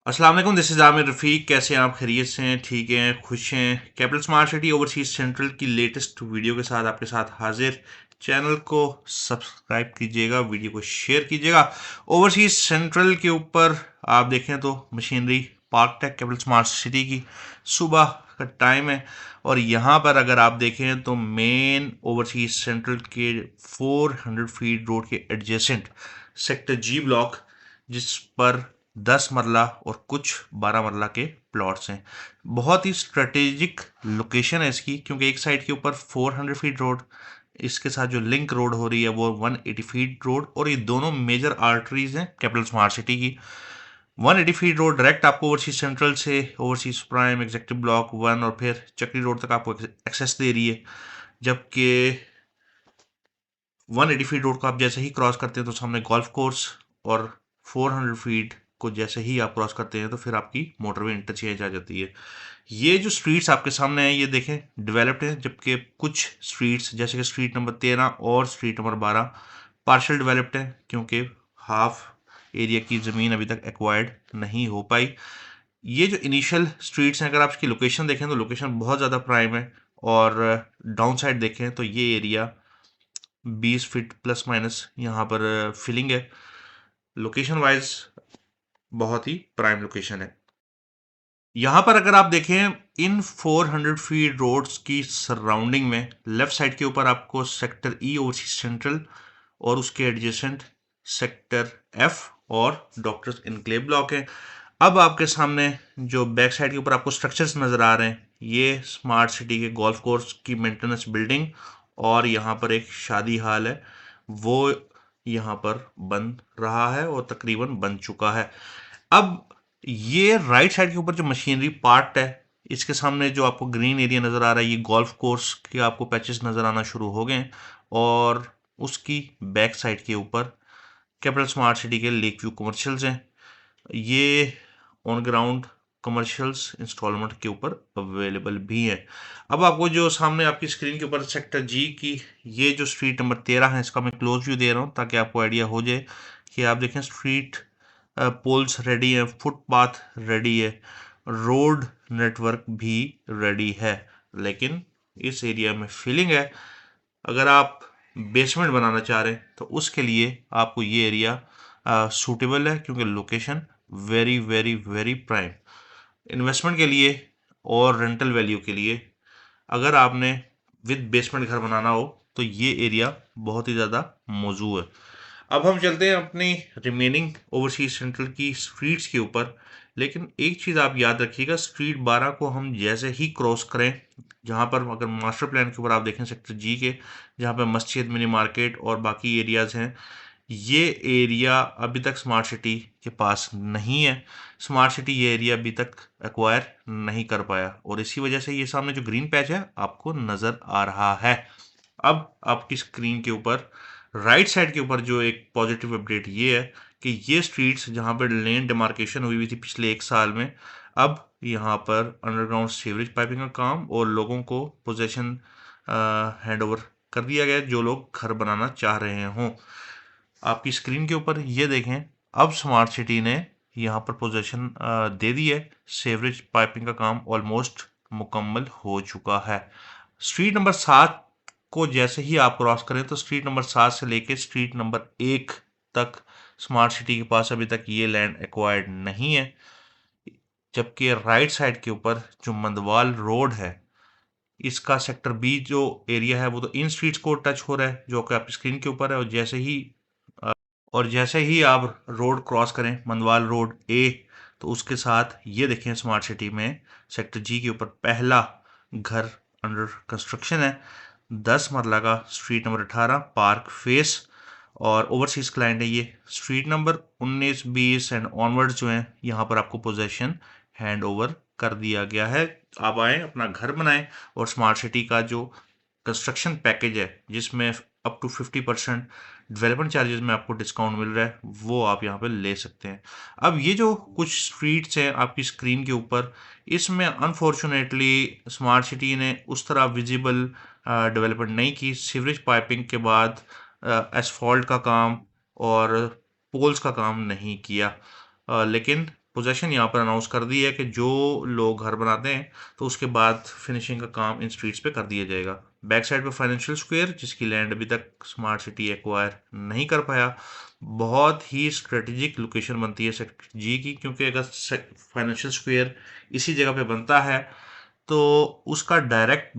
अस्सलाम वालेकुम, this is Aamir रफ़ीक। कैसे हैं आप? खैरियत से हैं? ठीक हैं? खुश हैं? Capital smart city overseas central की लेटेस्ट वीडियो के साथ आपके साथ हाजिर। चैनल को सब्सक्राइब कीजिएगा, वीडियो को शेयर कीजिएगा। ओवरसीज़ सेंट्रल के ऊपर आप देखें तो मशीनरी पार्क्ड है कैपिटल स्मार्ट सिटी की। सुबह का टाइम है और यहाँ पर अगर आप देखें तो मेन ओवरसीज़ सेंट्रल के 400 फीट रोड के एडजेसेंट सेक्टर जी ब्लॉक, जिस पर 10 मरला और कुछ 12 मरला के प्लॉट्स हैं। बहुत ही स्ट्रेटेजिक लोकेशन है इसकी, क्योंकि एक साइड के ऊपर 400 फीट रोड, इसके साथ जो लिंक रोड हो रही है वो 180 फीट रोड, और ये दोनों मेजर आर्टरीज हैं कैपिटल स्मार्ट सिटी की। 180 फीट रोड डायरेक्ट आपको ओवरसीज सेंट्रल से ओवरसीज प्राइम एग्जेक्टिव ब्लॉक 1 और फिर चक्री रोड तक आपको एक्सेस दे रही है। जबकि 180 फीट रोड को आप जैसे ही क्रॉस करते हैं तो सामने गोल्फ कोर्स, और 400 फीट को जैसे ही आप क्रॉस करते हैं तो फिर आपकी मोटरवे इंटरचेंज आ जाती है। ये जो स्ट्रीट्स आपके सामने हैं ये देखें डेवलप्ड हैं, जबकि कुछ स्ट्रीट्स जैसे कि स्ट्रीट नंबर 13 और स्ट्रीट नंबर 12 पार्शल डेवलप्ड हैं, क्योंकि हाफ एरिया की ज़मीन अभी तक एक्वायर्ड नहीं हो पाई। ये जो इनिशियल स्ट्रीट्स हैं, अगर आप इसकी लोकेशन देखें तो लोकेशन बहुत ज़्यादा प्राइम है, और डाउन साइड देखें तो ये एरिया 20 फीट प्लस माइनस यहाँ पर फिलिंग है। लोकेशन वाइज बहुत ही प्राइम लोकेशन है। यहाँ पर अगर आप देखें इन 400 फीट रोड्स की सराउंडिंग में लेफ्ट साइड के ऊपर आपको सेक्टर ई ओवरसीज सेंट्रल और उसके एडजेसेंट सेक्टर एफ और डॉक्टर्स इनक्लेव ब्लॉक है। अब आपके सामने जो बैक साइड के ऊपर आपको स्ट्रक्चर्स नज़र आ रहे हैं, ये स्मार्ट सिटी के गोल्फ कोर्स की मेंटेनेंस बिल्डिंग, और यहाँ पर एक शादी हाल है, वो यहाँ पर बन रहा है और तकरीबन बन चुका है। अब ये राइट साइड के ऊपर जो मशीनरी पार्ट है, इसके सामने जो आपको ग्रीन एरिया नज़र आ रहा है, ये गोल्फ कोर्स के आपको पैचेस नज़र आना शुरू हो गए हैं, और उसकी बैक साइड के ऊपर कैपिटल स्मार्ट सिटी के लेक व्यू कमर्शियल्स हैं। ये ऑन ग्राउंड कमर्शियल्स इंस्टॉलमेंट के ऊपर अवेलेबल भी है। अब आपको जो सामने आपकी स्क्रीन के ऊपर सेक्टर जी की ये जो स्ट्रीट नंबर 13 है, इसका मैं क्लोज व्यू दे रहा हूँ ताकि आपको आइडिया हो जाए कि आप देखें स्ट्रीट पोल्स रेडी है, फुटपाथ रेडी है, रोड नेटवर्क भी रेडी है, लेकिन इस एरिया में फिलिंग है। अगर आप बेसमेंट बनाना चाह रहे हैं तो उसके लिए आपको ये एरिया सूटेबल है, क्योंकि location very very very prime investment के लिए और रेंटल वैल्यू के लिए। अगर आपने विद बेसमेंट घर बनाना हो तो ये एरिया बहुत ही ज़्यादा मौजू है। अब हम चलते हैं अपनी रिमेनिंग ओवरसीज सेंट्रल की स्ट्रीट्स के ऊपर। लेकिन एक चीज़ आप याद रखिएगा, स्ट्रीट 12 को हम जैसे ही क्रॉस करें, जहाँ पर अगर मास्टर प्लान के ऊपर आप देखें सेक्टर जी के, जहाँ पर मस्जिद, मिनी मार्केट और बाकी एरियाज़ हैं, ये एरिया अभी तक स्मार्ट सिटी के पास नहीं है। स्मार्ट सिटी ये एरिया अभी तक एक्वायर नहीं कर पाया, और इसी वजह से ये सामने जो ग्रीन पैच है आपको नज़र आ रहा है। अब आपकी स्क्रीन के ऊपर राइट साइड के ऊपर जो एक पॉजिटिव अपडेट ये है कि ये स्ट्रीट्स जहाँ पर लेन डिमार्केशन हुई थी पिछले 1 साल में, अब यहाँ पर अंडरग्राउंड सीवरेज पाइपिंग का काम और लोगों को पोजेशन हैंड ओवर कर दिया गया, जो लोग घर बनाना चाह रहे हों। आपकी स्क्रीन के ऊपर ये देखें, अब स्मार्ट सिटी ने यहाँ पर पोजेशन दे दी है, सीवरेज पाइपिंग का काम ऑलमोस्ट मुकम्मल हो चुका है। स्ट्रीट नंबर 7 को जैसे ही आप क्रॉस करें तो स्ट्रीट नंबर 7 से लेके स्ट्रीट नंबर 1 तक स्मार्ट सिटी के पास अभी तक ये लैंड एक्वायर्ड नहीं है। जबकि राइट साइड के ऊपर जो मंदवाल रोड है, इसका सेक्टर बी जो एरिया है वो तो इन स्ट्रीट्स को टच हो रहा है, जो कि आपकी स्क्रीन के ऊपर है, और जैसे ही आप रोड क्रॉस करें मंदवाल रोड ए, तो उसके साथ ये देखें स्मार्ट सिटी में सेक्टर जी के ऊपर पहला घर अंडर कंस्ट्रक्शन है, 10 मरला का, स्ट्रीट नंबर 18 पार्क फेस, और ओवरसीज क्लाइंट है ये। स्ट्रीट नंबर 19 20 एंड ऑनवर्ड्स जो हैं यहाँ पर आपको पोजेशन हैंड ओवर कर दिया गया है। आप आएँ, अपना घर बनाएं, और स्मार्ट सिटी का जो कंस्ट्रक्शन पैकेज है जिसमें अप टू 50% डेवलपमेंट चार्जेस में आपको डिस्काउंट मिल रहा है, वो आप यहाँ पे ले सकते हैं। अब ये जो कुछ स्ट्रीट्स हैं आपकी स्क्रीन के ऊपर, इसमें अनफॉर्चुनेटली स्मार्ट सिटी ने उस तरह विजिबल डेवलपमेंट नहीं की। सीवरेज पाइपिंग के बाद एसफॉल्ट का काम और पोल्स का काम नहीं किया, लेकिन पोजेशन यहाँ पर अनाउंस कर दी है कि जो लोग घर बनाते हैं तो उसके बाद फिनिशिंग का काम इन स्ट्रीट्स पे कर दिया जाएगा। बैक साइड पे फाइनेंशियल स्क्वायर, जिसकी लैंड अभी तक स्मार्ट सिटी एक्वायर नहीं कर पाया। बहुत ही स्ट्रेटेजिक लोकेशन बनती है सेक्टर जी की, क्योंकि अगर फाइनेंशियल स्क्वायर इसी जगह पे बनता है तो उसका डायरेक्ट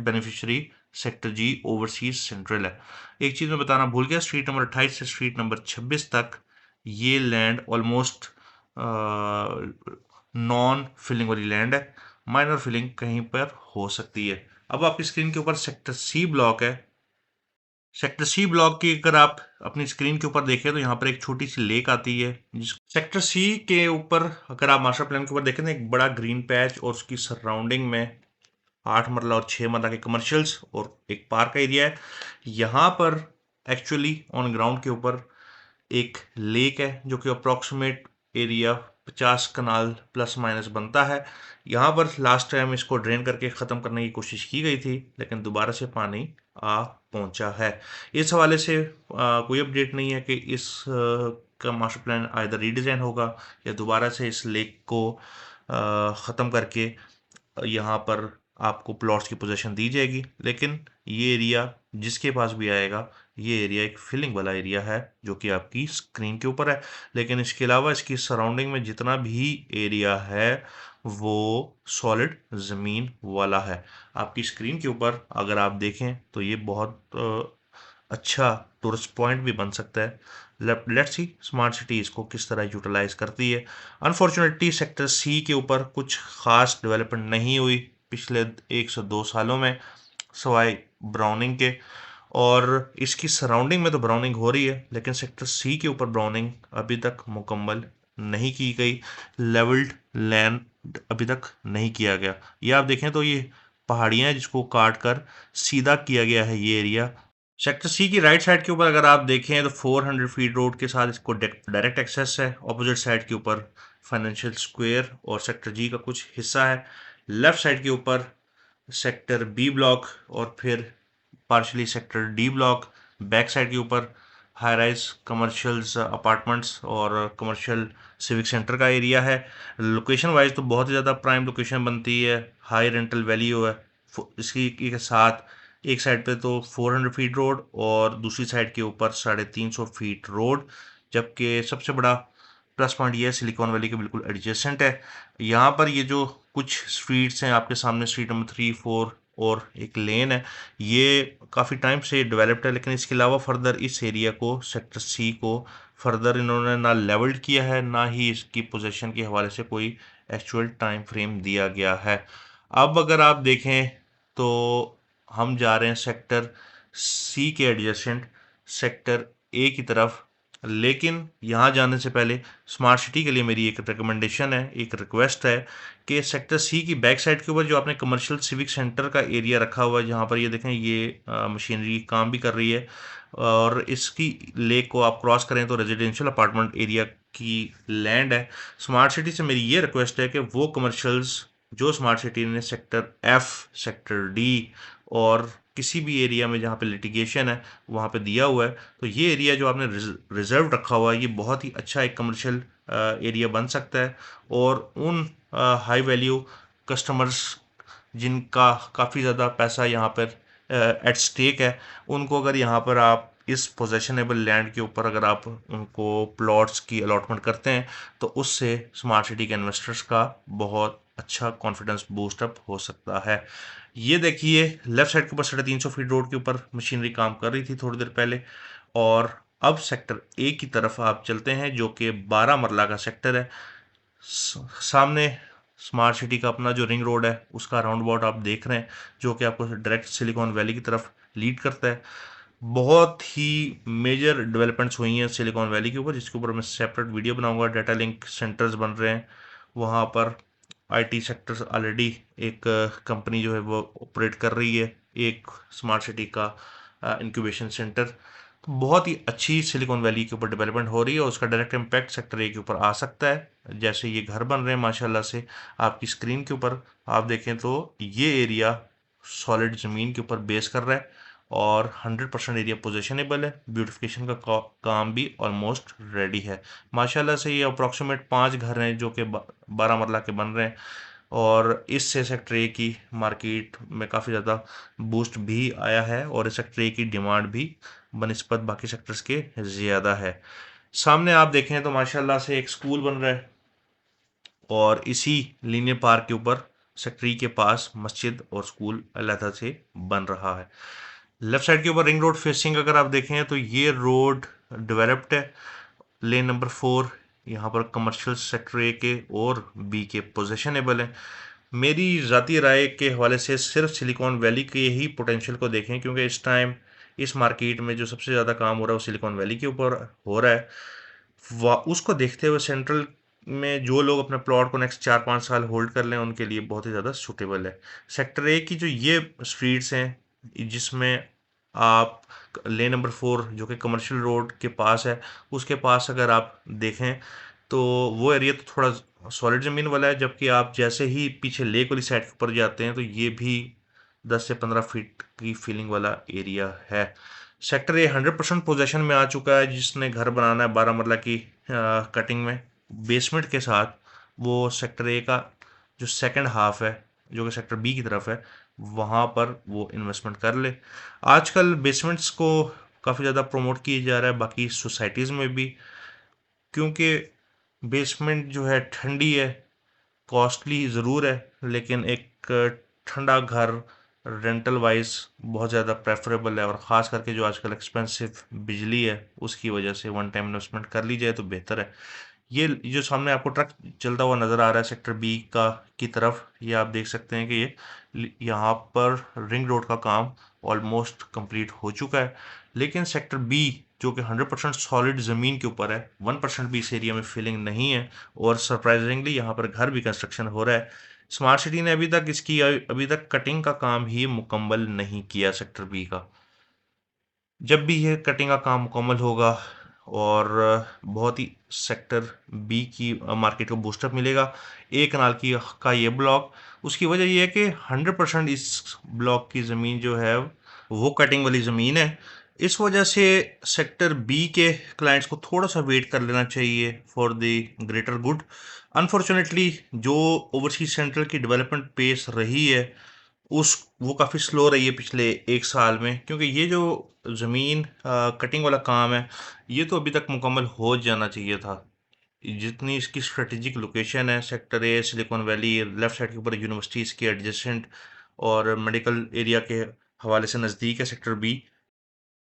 बेनिफिशियरी सेक्टर जी ओवरसीज सेंट्रल है। एक चीज़ मैं बताना भूल गया, स्ट्रीट नंबर 28 से स्ट्रीट नंबर 26 तक ये लैंड ऑलमोस्ट नॉन फिलिंग वाली लैंड है। माइनर फिलिंग कहीं पर हो सकती है। अब आपकी स्क्रीन के ऊपर सेक्टर सी ब्लॉक है। सेक्टर सी ब्लॉक की अगर आप अपनी स्क्रीन के ऊपर देखें तो यहाँ पर एक छोटी सी लेक आती है। जिस सेक्टर सी के ऊपर अगर आप मास्टर प्लान के ऊपर देखें तो एक बड़ा ग्रीन पैच और उसकी सराउंडिंग में 8 मरला और 6 मरला के कमर्शियल्स और एक पार्क का एरिया है। यहाँ पर एक्चुअली ऑन ग्राउंड के ऊपर एक लेक है जो कि अप्रॉक्सीमेट एरिया 50 कनाल प्लस माइनस बनता है। यहाँ पर लास्ट टाइम इसको ड्रेन करके ख़त्म करने की कोशिश की गई थी, लेकिन दोबारा से पानी आ पहुँचा है। इस हवाले से कोई अपडेट नहीं है कि इस का मास्टर प्लान आइदर रीडिज़ाइन होगा या दोबारा से इस लेक को ख़त्म करके यहाँ पर आपको प्लॉट्स की पोजीशन दी जाएगी। लेकिन ये एरिया जिसके पास भी आएगा, ये एरिया एक फिलिंग वाला एरिया है जो कि आपकी स्क्रीन के ऊपर है। लेकिन इसके अलावा इसकी सराउंडिंग में जितना भी एरिया है वो सॉलिड ज़मीन वाला है। आपकी स्क्रीन के ऊपर अगर आप देखें तो ये बहुत अच्छा टूरिस्ट पॉइंट भी बन सकता है। लेट्स सी स्मार्ट सिटी इसको किस तरह यूटिलाइज करती है। अनफॉर्चुनेटली सेक्टर सी के ऊपर कुछ खास डेवलपमेंट नहीं हुई पिछले 1 से 2 सालों में, सवाए ब्राउनिंग के। और इसकी सराउंडिंग में तो ब्राउनिंग हो रही है, लेकिन सेक्टर सी के ऊपर ब्राउनिंग अभी तक मुकम्मल नहीं की गई। लेवल्ड लैंड अभी तक नहीं किया गया। ये आप देखें तो ये पहाड़ियाँ हैं जिसको काट कर सीधा किया गया है ये एरिया। सेक्टर सी की राइट साइड के ऊपर अगर आप देखें तो 400 फीट रोड के साथ इसको डायरेक्ट एक्सेस है। ऑपोजिट साइड के ऊपर फाइनेंशियल स्क्वायर और सेक्टर जी का कुछ हिस्सा है। लेफ्ट साइड के ऊपर सेक्टर बी ब्लॉक और फिर partially sector D block. Back side के ऊपर हाई राइज कमर्शियल्स अपार्टमेंट्स और कमर्शियल सिविक सेंटर का एरिया है। लोकेशन वाइज तो बहुत ही ज़्यादा प्राइम लोकेशन बनती है, हाई रेंटल वैल्यू है। इसकी के साथ एक साइड पे तो 400 फीट रोड और दूसरी साइड के ऊपर 350 फीट रोड। जबकि सबसे बड़ा प्लस पॉइंट ये है सिलिकॉन वैली के बिल्कुल एडजेसेंट है। यहाँ पर ये जो कुछ स्ट्रीट्स हैं आपके सामने, स्ट्रीट नंबर 3, 4 और एक लेन है, ये काफ़ी टाइम से डेवलप्ड है। लेकिन इसके अलावा फर्दर इस एरिया को, सेक्टर सी को फर्दर इन्होंने ना लेवल्ड किया है, ना ही इसकी पोजीशन के हवाले से कोई एक्चुअल टाइम फ्रेम दिया गया है। अब अगर आप देखें तो हम जा रहे हैं सेक्टर सी के एडजेसेंट सेक्टर ए की तरफ। लेकिन यहाँ जाने से पहले स्मार्ट सिटी के लिए मेरी एक रिकमेंडेशन है, एक रिक्वेस्ट है कि सेक्टर सी की बैक साइड के ऊपर जो आपने कमर्शियल सिविक सेंटर का एरिया रखा हुआ है, जहाँ पर ये देखें ये मशीनरी काम भी कर रही है, और इसकी लेक को आप क्रॉस करें तो रेजिडेंशियल अपार्टमेंट एरिया की लैंड है। स्मार्ट सिटी से मेरी ये रिक्वेस्ट है कि वो कमर्शियल्स जो स्मार्ट सिटी ने सेक्टर एफ, सेक्टर डी और किसी भी एरिया में जहाँ पे लिटिगेशन है वहाँ पे दिया हुआ है, तो ये एरिया जो आपने रिजर्व रखा हुआ है ये बहुत ही अच्छा एक कमर्शियल एरिया बन सकता है। और उन हाई वैल्यू कस्टमर्स जिनका काफ़ी ज़्यादा पैसा यहाँ पर एट स्टेक है, उनको अगर यहाँ पर आप इस पोजेशनेबल लैंड के ऊपर अगर आप उनको प्लॉट्स की अलॉटमेंट करते हैं तो उससे स्मार्ट सिटी के इन्वेस्टर्स का बहुत अच्छा कॉन्फिडेंस बूस्टअप हो सकता है। ये देखिए लेफ्ट साइड के ऊपर 350 फीट रोड के ऊपर मशीनरी काम कर रही थी थोड़ी देर पहले। और अब सेक्टर ए की तरफ आप चलते हैं जो कि 12 मरला का सेक्टर है। सामने स्मार्ट सिटी का अपना जो रिंग रोड है उसका राउंड अबाउट आप देख रहे हैं, जो कि आपको डायरेक्ट सिलिकॉन वैली की तरफ लीड करता है। बहुत ही मेजर डेवलपमेंट्स हुई हैं सिलिकॉन वैली के ऊपर, जिसके ऊपर मैं सेपरेट वीडियो बनाऊंगा। डाटा लिंक सेंटर्स बन रहे हैं वहाँ पर। आईटी सेक्टर्स ऑलरेडी एक कंपनी जो है वो ऑपरेट कर रही है एक स्मार्ट सिटी का इंक्यूबेशन सेंटर। तो बहुत ही अच्छी सिलिकॉन वैली के ऊपर डेवलपमेंट हो रही है और उसका डायरेक्ट इम्पैक्ट सेक्टर ए के ऊपर आ सकता है। जैसे ये घर बन रहे हैं माशाल्लाह से, आपकी स्क्रीन के ऊपर आप देखें तो ये एरिया सॉलिड ज़मीन के ऊपर बेस कर रहा है और 100% एरिया पोजेशनेबल है। ब्यूटिफिकेशन का काम भी ऑलमोस्ट रेडी है। माशाल्लाह से ये अप्रॉक्सीमेट 5 घर हैं जो कि 12 मरला के बन रहे हैं, और इससे सेक्टर ए की मार्केट में काफ़ी ज़्यादा बूस्ट भी आया है और इस सेक्टर ए की डिमांड भी बनिस्बत बाकी सेक्टर्स के ज़्यादा है। सामने आप देखें तो माशाल्लाह से एक स्कूल बन रहा है, और इसी लीनियर पार्क के ऊपर सेक्टर ई के पास मस्जिद और स्कूल अलहदा से बन रहा है। लेफ्ट साइड के ऊपर रिंग रोड फेसिंग अगर आप देखें तो ये रोड डेवलप्ड है। लेन नंबर 4 यहाँ पर कमर्शियल सेक्टर ए के और बी के पोजेशनेबल है। मेरी ज़ाती राय के हवाले से सिर्फ सिलिकॉन वैली के ही पोटेंशियल को देखें, क्योंकि इस टाइम इस मार्केट में जो सबसे ज़्यादा काम हो रहा है वो सिलिकॉन वैली के ऊपर हो रहा है। उसको देखते हुए सेंट्रल में जो लोग अपने प्लॉट को नेक्स्ट 4-5 साल होल्ड कर लें उनके लिए बहुत ही ज़्यादा सूटेबल है। सेक्टर ए की जो ये स्ट्रीट्स हैं जिसमें आप लेन नंबर 4 जो कि कमर्शियल रोड के पास है, उसके पास अगर आप देखें तो वो एरिया तो थोड़ा सॉलिड ज़मीन वाला है, जबकि आप जैसे ही पीछे लेक वाली साइड के ऊपर जाते हैं तो ये भी 10 से 15 फीट की फीलिंग वाला एरिया है। सेक्टर ए 100% पोजेशन में आ चुका है। जिसने घर बनाना है 12 मरला की कटिंग में बेसमेंट के साथ, वो सेक्टर ए का जो सेकंड हाफ है जो कि सेक्टर बी की तरफ है वहाँ पर वो इन्वेस्टमेंट कर ले। आजकल बेसमेंट्स को काफ़ी ज़्यादा प्रमोट किया जा रहा है बाकी सोसाइटीज़ में भी, क्योंकि बेसमेंट जो है ठंडी है, कॉस्टली ज़रूर है, लेकिन एक ठंडा घर रेंटल वाइज बहुत ज़्यादा प्रेफरेबल है, और ख़ास करके जो आजकल एक्सपेंसिव बिजली है उसकी वजह से वन टाइम इन्वेस्टमेंट कर ली जाए तो बेहतर है। ये जो सामने आपको ट्रक चलता हुआ नज़र आ रहा है सेक्टर बी का की तरफ, ये आप देख सकते हैं कि ये यहाँ पर रिंग रोड का काम ऑलमोस्ट कंप्लीट हो चुका है। लेकिन सेक्टर बी जो कि 100% सॉलिड ज़मीन के ऊपर है, 1% भी इस एरिया में फिलिंग नहीं है, और सरप्राइजिंगली यहाँ पर घर भी कंस्ट्रक्शन हो रहा है। स्मार्ट सिटी ने अभी तक कटिंग का काम ही मुकम्मल नहीं किया सेक्टर बी का। जब भी ये कटिंग का काम मुकम्मल होगा और बहुत ही सेक्टर बी की मार्केट को बूस्टअप मिलेगा। एक कनाल की का ये ब्लॉक, उसकी वजह ये है कि 100% इस ब्लॉक की ज़मीन जो है वो कटिंग वाली ज़मीन है। इस वजह से सेक्टर बी के क्लाइंट्स को थोड़ा सा वेट कर लेना चाहिए for the greater good. Unfortunately जो ओवरसीज सेंट्रल की डेवलपमेंट पेस रही है उस वो काफ़ी स्लो रही है पिछले 1 साल में, क्योंकि ये जो ज़मीन कटिंग वाला काम है ये तो अभी तक मुकम्मल हो जाना चाहिए था। जितनी इसकी स्ट्रेटेजिक लोकेशन है sector A, silicon valley, left side के ऊपर यूनिवर्सिटीज़ के एडजेसेंट और मेडिकल एरिया के हवाले से नज़दीक है sector B.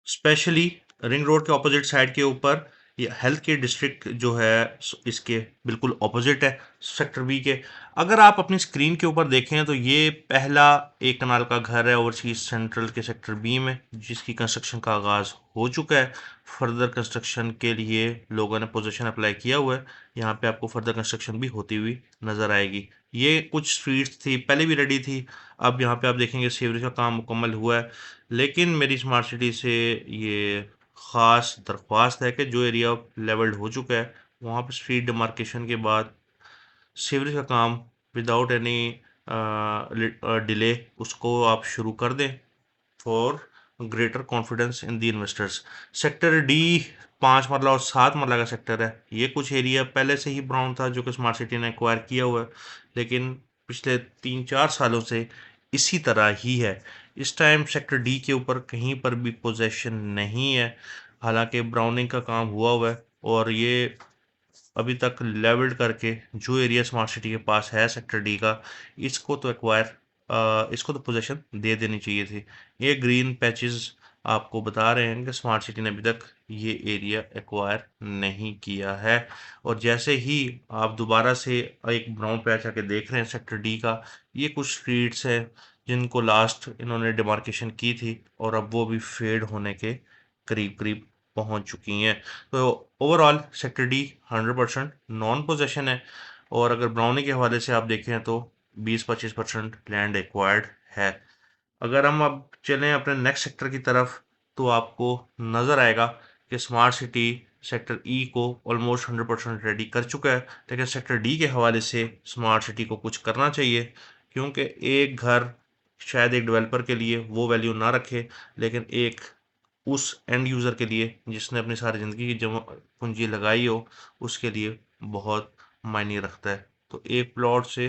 Specially ring road के ऑपोजिट साइड के ऊपर ये हेल्थ केयर डिस्ट्रिक्ट जो है इसके बिल्कुल ऑपोजिट है सेक्टर बी के। अगर आप अपनी स्क्रीन के ऊपर देखें तो ये पहला एक कनाल का घर है ओवरसीज सेंट्रल के सेक्टर बी में, जिसकी कंस्ट्रक्शन का आगाज़ हो चुका है। फर्दर कंस्ट्रक्शन के लिए लोगों ने पोजीशन अप्लाई किया हुआ है। यहाँ पे आपको फर्दर कंस्ट्रक्शन भी होती हुई नज़र आएगी। ये कुछ स्ट्रीट्स थी पहले भी रेडी थी, अब यहाँ पे आप देखेंगे सीवरेज का काम मुकम्मल हुआ है। लेकिन मेरी स्मार्ट सिटी से ये ख़ास दरख्वास्त है कि जो एरिया लेवल्ड हो चुका है वहाँ पर स्ट्रीट डिमार्केशन के बाद सीवरेज का काम विदाउट एनी डिले उसको आप शुरू कर दें for greater confidence in the investors. Sector D 5 मरला और 7 मरला का सेक्टर है। ये कुछ एरिया पहले से ही ब्राउन था जो कि स्मार्ट सिटी ने एक्वायर किया हुआ है, लेकिन पिछले 3-4 सालों से इसी तरह ही है। इस टाइम सेक्टर डी के ऊपर कहीं पर भी पोजेशन नहीं है, हालांकि ब्राउनिंग का काम हुआ है, और ये अभी तक लेवल्ड करके जो एरिया स्मार्ट सिटी के पास है सेक्टर डी का, इसको तो पोजीशन दे देनी चाहिए थी। ये ग्रीन पैचेस आपको बता रहे हैं कि स्मार्ट सिटी ने अभी तक ये एरिया एक्वायर नहीं किया है, और जैसे ही आप दोबारा से एक ब्राउन पैच आके देख रहे हैं सेक्टर डी का, ये कुछ स्ट्रीट्स हैं जिनको लास्ट इन्होंने डिमार्केशन की थी और अब वो भी फेड होने के करीब करीब पहुंच चुकी हैं। तो overall sector D 100% non possession है, और अगर ब्राउनी के हवाले से आप देखें तो 20-25% लैंड एक्वायर्ड है। अगर हम अब चलें अपने नेक्स्ट सेक्टर की तरफ तो आपको नज़र आएगा कि स्मार्ट सिटी सेक्टर ई को ऑलमोस्ट 100% रेडी कर चुका है, लेकिन सेक्टर डी के हवाले से स्मार्ट सिटी को कुछ करना चाहिए, क्योंकि एक घर शायद एक डेवलपर के लिए वो वैल्यू ना रखे, लेकिन एक उस एंड यूज़र के लिए जिसने अपनी सारी ज़िंदगी की जमा पूंजी लगाई हो, उसके लिए बहुत मायने रखता है। तो एक प्लॉट से,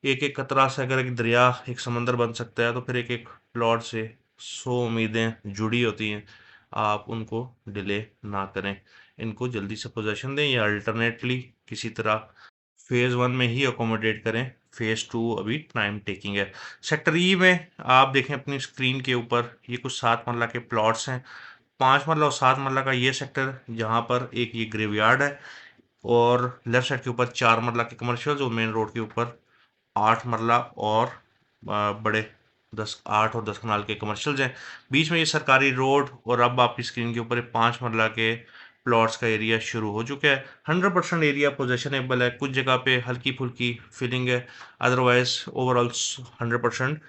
एक एक कतरा से अगर एक दरिया एक समंदर बन सकता है, तो फिर एक एक प्लॉट से 100 उम्मीदें जुड़ी होती हैं। आप उनको डिले ना करें, इनको जल्दी से पोजेशन दें या अल्टरनेटली किसी तरह फेज़ 1 में ही अकोमोडेट करें। फेज़ 2 अभी टाइम टेकिंग है। सेक्टर ई में आप देखें अपनी स्क्रीन के ऊपर, ये कुछ 7 मरला के प्लॉट्स हैं। 5 मरला और 7 मरला का ये सेक्टर, जहाँ पर एक ये ग्रेवयार्ड है, और लेफ्ट साइड के ऊपर 4 मरला के कमर्शियल्स, और मेन रोड के ऊपर 8 मरला और बड़े 8 और 10 कनाल के कमर्शियल्स हैं। बीच में ये सरकारी रोड, और अब आपकी स्क्रीन के ऊपर 5 मरला के प्लॉट्स का एरिया शुरू हो चुका है। 100% एरिया पोजेशनेबल है। कुछ जगह पे हल्की फुल्की फिलिंग है, अदरवाइज ओवरऑल 100%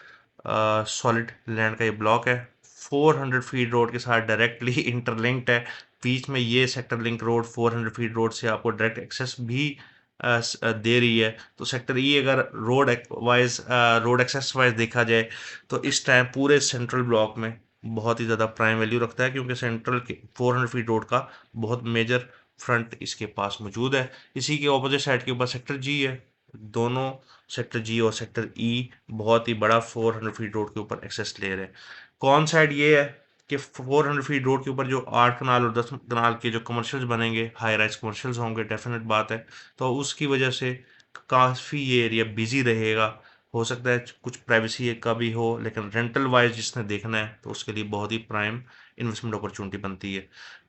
सॉलिड लैंड का ये ब्लॉक है। 400 फीट रोड के साथ डायरेक्टली इंटरलिंक्ड है। बीच में ये sector link road 400 feet road से आपको डायरेक्ट एक्सेस भी दे रही है। तो सेक्टर ई अगर रोड एक्सेस वाइज देखा जाए, तो इस टाइम पूरे सेंट्रल ब्लॉक में बहुत ही ज़्यादा प्राइम वैल्यू रखता है, क्योंकि सेंट्रल के 400 फीट रोड का बहुत मेजर फ्रंट इसके पास मौजूद है। इसी के ऑपोजिट साइड के ऊपर सेक्टर जी है। दोनों सेक्टर जी और सेक्टर ई बहुत ही बड़ा 400 फीट रोड के ऊपर एक्सेस ले रहे हैं। कौन साइड ये है कि 400 फीट रोड के ऊपर जो 8 कनाल और 10 कनाल के जो कमर्शियल्स बनेंगे, हाई राइज कमर्शियल्स होंगे, डेफिनेट बात है। तो उसकी वजह से काफ़ी ये एरिया बिजी रहेगा। हो सकता है कुछ प्राइवेसी का भी हो, लेकिन रेंटल वाइज जिसने देखना है तो उसके लिए बहुत ही प्राइम इन्वेस्टमेंट अपॉर्चुनिटी बनती है।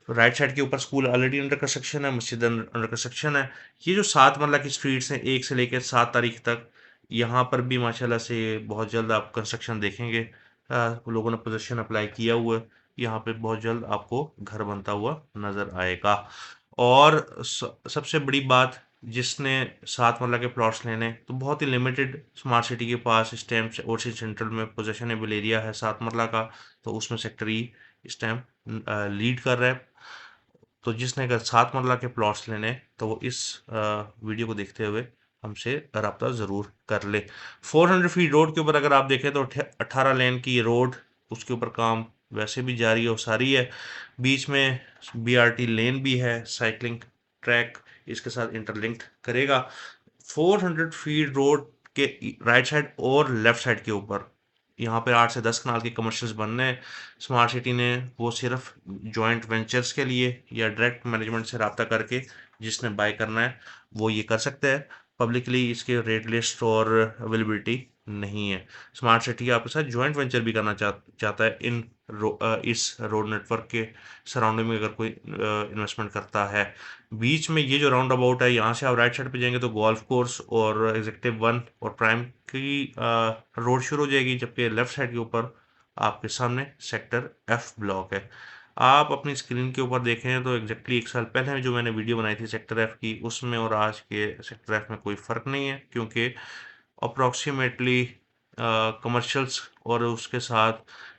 तो राइट साइड के ऊपर स्कूल ऑलरेडी अंडर कंस्ट्रक्शन है, मस्जिद अंडर कंस्ट्रक्शन है। ये जो 7 मरला की स्ट्रीट्स हैं, 1 से लेकर 7 तारीख तक, यहाँ पर भी माशाल्लाह से बहुत जल्द आप कंस्ट्रक्शन देखेंगे। लोगों ने पोजीशन अप्लाई किया हुआ है। यहाँ पे बहुत जल्द आपको घर बनता हुआ नज़र आएगा। और सबसे बड़ी बात, जिसने 7 मरला के प्लॉट्स लेने, तो बहुत ही लिमिटेड स्मार्ट सिटी के पास इस टाइम ओसी सेंट्रल में पोजेशनेबल एरिया है 7 मरला का। तो उसमें सेक्टर ई इस टाइम लीड कर रहा है। तो जिसने अगर 7 मरला के प्लॉट्स लेने, तो वो इस वीडियो को देखते हुए हमसे रब्ता ज़रूर कर ले। 400 फीट रोड के ऊपर अगर आप देखें तो 18 लेन की ये रोड, उसके ऊपर काम वैसे भी जारी और सारी है। बीच में बीआरटी लेन भी है, साइकिलिंग ट्रैक इसके साथ इंटरलिंक्ड करेगा। 400 फीट रोड के राइट साइड और लेफ्ट साइड के ऊपर यहाँ पे 8 से 10 कनाल के कमर्शियल्स बनने हैं। स्मार्ट सिटी ने वो सिर्फ जॉइंट वेंचर्स के लिए या डायरेक्ट मैनेजमेंट से रब्ता करके जिसने बाय करना है वो ये कर सकता है। पब्लिकली इसके रेट लिस्ट और अवेलेबिलिटी नहीं है। स्मार्ट सिटी आपके साथ जॉइंट वेंचर भी करना चाहता है इस रोड नेटवर्क के सराउंडिंग में, अगर कोई इन्वेस्टमेंट करता है। बीच में ये जो राउंड अबाउट है, यहाँ से आप राइट साइड पे जाएंगे तो गोल्फ कोर्स और एग्जीक्यूटिव 1 और प्राइम की रोड शुरू हो जाएगी, जबकि लेफ्ट साइड के ऊपर आपके सामने सेक्टर एफ ब्लॉक है। आप अपनी स्क्रीन के ऊपर देखें तो एग्जैक्टली 1 साल पहले जो मैंने वीडियो बनाई थी सेक्टर एफ की, उसमें और आज के सेक्टर एफ में कोई फ़र्क नहीं है, क्योंकि अप्रॉक्सीमेटली कमर्शियल्स और उसके साथ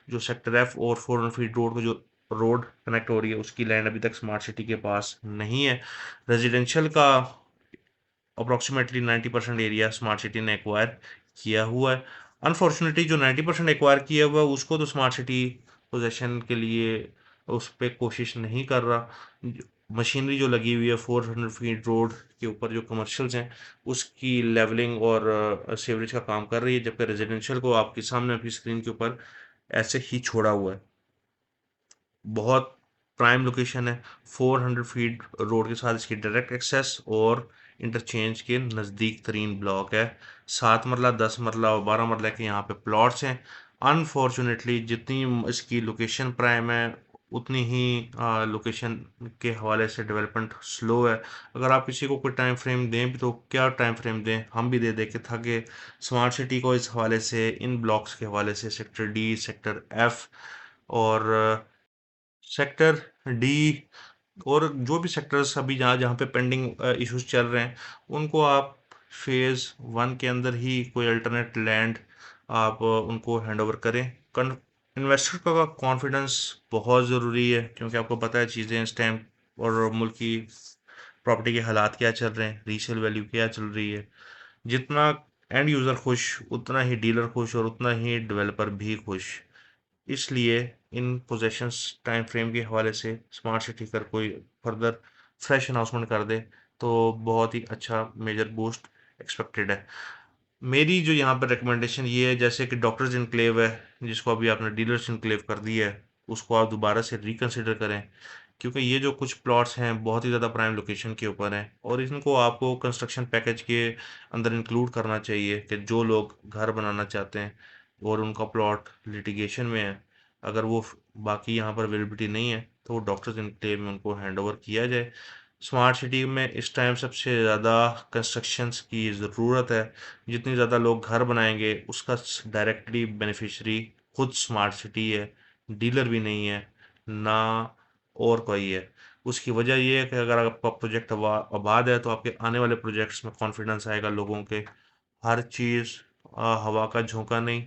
जो सेक्टर एफ और 400 फीट रोड को जो रोड कनेक्ट हो रही है, उसकी लैंड अभी तक स्मार्ट सिटी के पास नहीं है। रेजिडेंशियल का अप्रॉक्सीमेटली 90% एरिया स्मार्ट सिटी ने एक्वायर किया हुआ है। अनफॉर्चुनेटली जो 90% एक्वायर किया हुआ है, उसको तो स्मार्ट सिटी पोजेशन के लिए उस पर कोशिश नहीं कर रहा। मशीनरी जो लगी हुई है 400 फीट रोड के ऊपर जो कमर्शियल्स हैं, उसकी लेवलिंग और सीवरेज का काम कर रही है, जबकि रेजिडेंशियल को आपके सामने आपकी स्क्रीन के ऊपर ऐसे ही छोड़ा हुआ है। बहुत प्राइम लोकेशन है, 400 फीट रोड के साथ इसकी डायरेक्ट एक्सेस और इंटरचेंज के नज़दीक तरीन ब्लॉक है। 7 मरला, 10 मरला और 12 मरला के यहाँ पे प्लॉट्स हैं। अनफॉर्चुनेटली जितनी इसकी लोकेशन प्राइम है, उतनी ही लोकेशन के हवाले से डेवलपमेंट स्लो है। अगर आप किसी को कोई टाइम फ्रेम दें भी, तो क्या टाइम फ्रेम दें, हम भी दे दे के थके। स्मार्ट सिटी को इस हवाले से, इन ब्लॉक्स के हवाले से सेक्टर डी, सेक्टर एफ और सेक्टर डी और जो भी सेक्टर्स अभी जहाँ जहाँ पे पेंडिंग इश्यूज चल रहे हैं, उनको आप फेज़ 1 के अंदर ही कोई अल्टरनेट लैंड आप उनको हैंड ओवर करें। इन्वेस्टर का कॉन्फिडेंस बहुत ज़रूरी है, क्योंकि आपको पता है चीज़ें इस टाइम और मुल्क की प्रॉपर्टी के हालात क्या चल रहे हैं, रीसेल वैल्यू क्या चल रही है। जितना एंड यूज़र खुश, उतना ही डीलर खुश और उतना ही डेवलपर भी खुश। इसलिए इन पोजेशंस टाइम फ्रेम के हवाले से स्मार्ट सिटी का कोई फर्दर फ्रेश अनाउंसमेंट कर दे तो बहुत ही अच्छा मेजर बूस्ट एक्सपेक्टेड है। मेरी जो यहाँ पर रिकमेंडेशन ये है, जैसे कि डॉक्टर्स इनक्लेव है जिसको अभी आपने डीलर्स इनक्लेव कर दिया है, उसको आप दोबारा से रिकंसिडर करें, क्योंकि ये जो कुछ प्लॉट्स हैं बहुत ही ज़्यादा प्राइम लोकेशन के ऊपर हैं और इनको आपको कंस्ट्रक्शन पैकेज के अंदर इंक्लूड करना चाहिए कि जो लोग घर बनाना चाहते हैं और उनका प्लॉट लिटिगेशन में है, अगर वो बाकी यहाँ पर अवेलेबिलिटी नहीं है तो वो डॉक्टर्स इनक्लेव में उनको हैंड ओवर किया जाए। स्मार्ट सिटी में इस टाइम सबसे ज़्यादा कंस्ट्रक्शंस की ज़रूरत है। जितनी ज़्यादा लोग घर बनाएंगे उसका डायरेक्टली बेनिफिशरी खुद स्मार्ट सिटी है, डीलर भी नहीं है ना और कोई है। उसकी वजह ये है कि अगर आपका प्रोजेक्ट आबाद है तो आपके आने वाले प्रोजेक्ट्स में कॉन्फिडेंस आएगा लोगों के। हर चीज़ हवा का झोंका नहीं,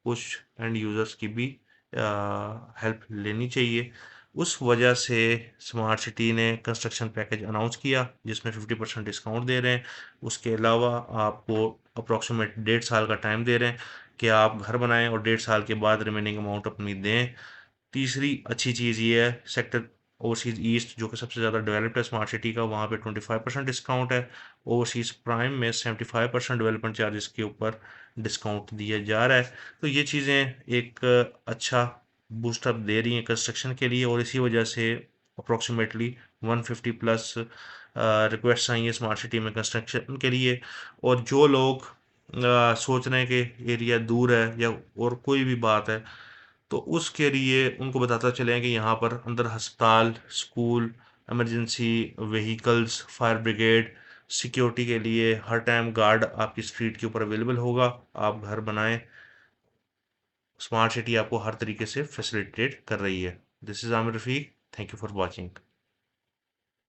कुछ एंड यूज़र्स की भी हेल्प लेनी चाहिए। उस वजह से स्मार्ट सिटी ने कंस्ट्रक्शन पैकेज अनाउंस किया जिसमें 50% डिस्काउंट दे रहे हैं। उसके अलावा आपको अप्रॉक्सीमेट 1.5 साल का टाइम दे रहे हैं कि आप घर बनाएं और 1.5 साल के बाद रिमेनिंग अमाउंट अपनी दें। तीसरी अच्छी चीज़ ये है, सेक्टर ओवरसीज़ ईस्ट जो कि सबसे ज़्यादा डेवलप्ड है स्मार्ट सिटी का, वहाँ पे 25% डिस्काउंट है। ओवरसीज़ प्राइम में 75% डेवलपमेंट चार्जेस के ऊपर डिस्काउंट दिया जा रहा है। तो ये चीज़ें एक अच्छा बूस्टअप दे रही हैं कंस्ट्रक्शन के लिए और इसी वजह से अप्रॉक्सीमेटली 150 प्लस रिक्वेस्ट आई हैं स्मार्ट सिटी में कंस्ट्रक्शन के लिए। और जो लोग सोच रहे हैं कि एरिया दूर है या और कोई भी बात है तो उसके लिए उनको बताता चलें कि यहाँ पर अंदर अस्पताल, school, emergency vehicles, fire brigade, security के लिए हर टाइम गार्ड आपकी स्ट्रीट के ऊपर अवेलेबल होगा। आप घर बनाएं, स्मार्ट सिटी आपको हर तरीके से फैसिलिटेट कर रही है। This is Aamir Rafiq, thank you for watching.